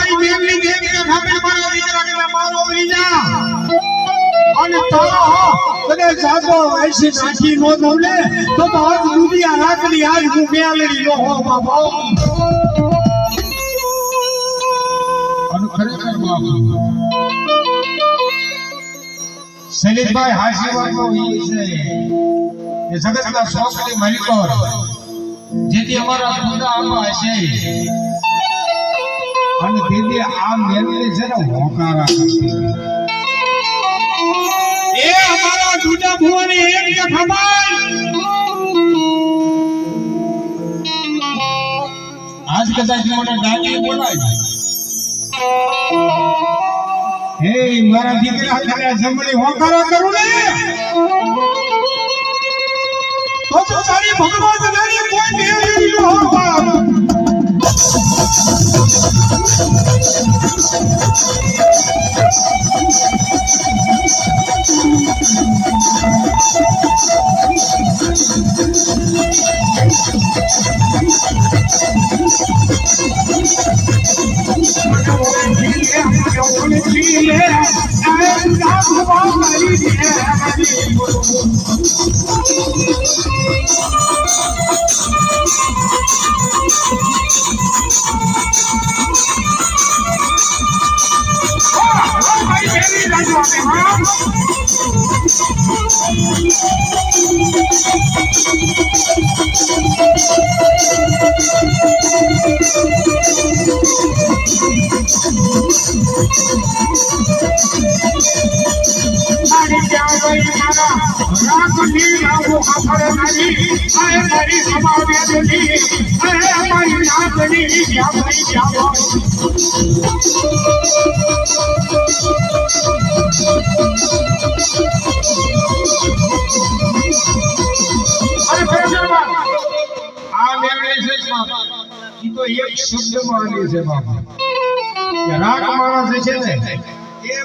મારી મેમની દેવીને ભાભી મારા દીકરાને મારો લીજા અને તારો કદે જાતો આઈસી નાખી નો દઉલે તો આજ દુનિયા રાખલી આજ હું મેલડી નો હો બાબા અનુ ખરેખર બાબા શૈલેષભાઈ હાસી વાતો ઈ છે એ જગતના શોખની માલિકો જેથી અમારા ખુદા આમાં હશે અને દીદી આ મેલડી છે ને હોકારા કરતી એ અમારા દુડા ભુવની એક કે ખબર આજ કદાચ મને ડાકી બોલાય હે મારા દીકરા ખાને જમણી હોકારા કરું ને તો તારી ભગવાન નાની કોઈ મેળવી નો હોવા એક શબ્દ માની છે બાપા રાગ માણસ છે ને એ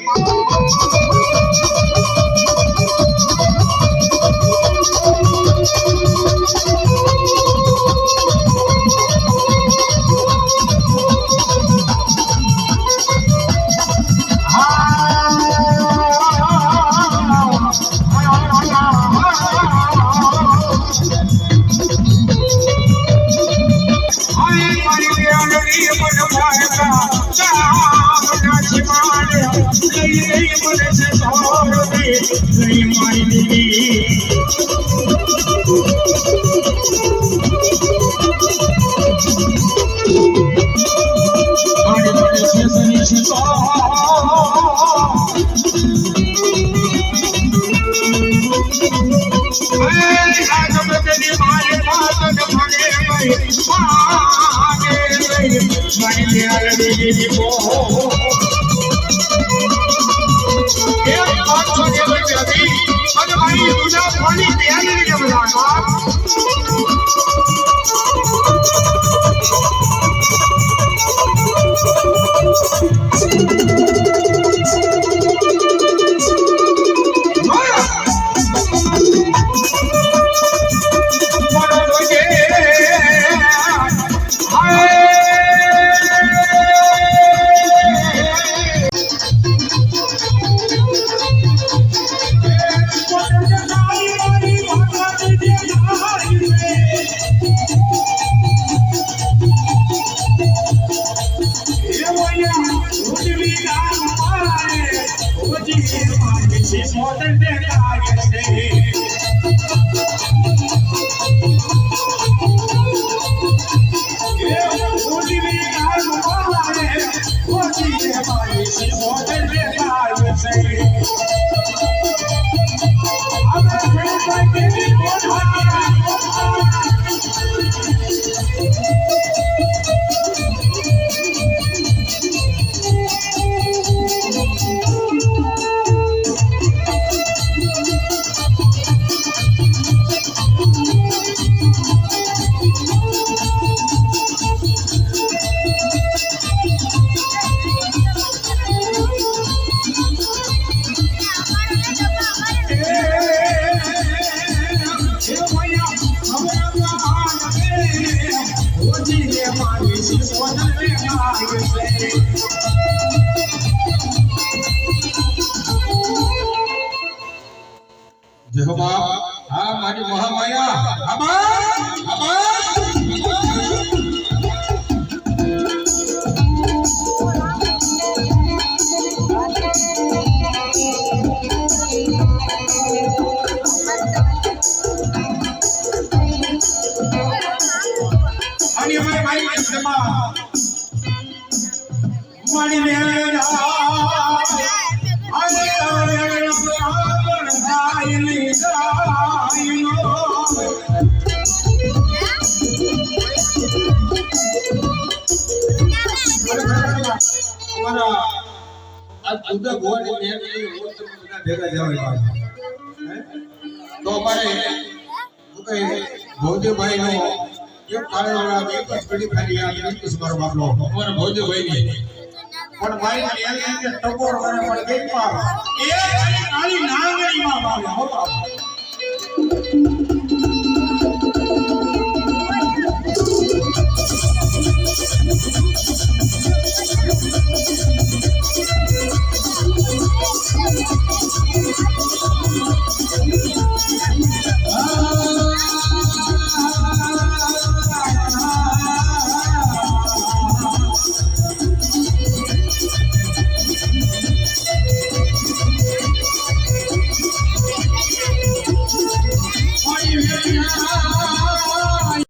મારી શિવને માગે છે જય બાપ હા મારી મહામાયા આબા અને અમારે મારી જમા મારી મેરા તો અમારે ભૌદેવભાઈ નો એક કારણ એક જ ઘડી ખાલી આ નિર્દેશ મારો બાપનો અમારા ભૌદેવભાઈ ની પણ મારી એની ટકોર કરે પણ એક પાર એ ખાલી નાંગણી માં બાપ હો બાપ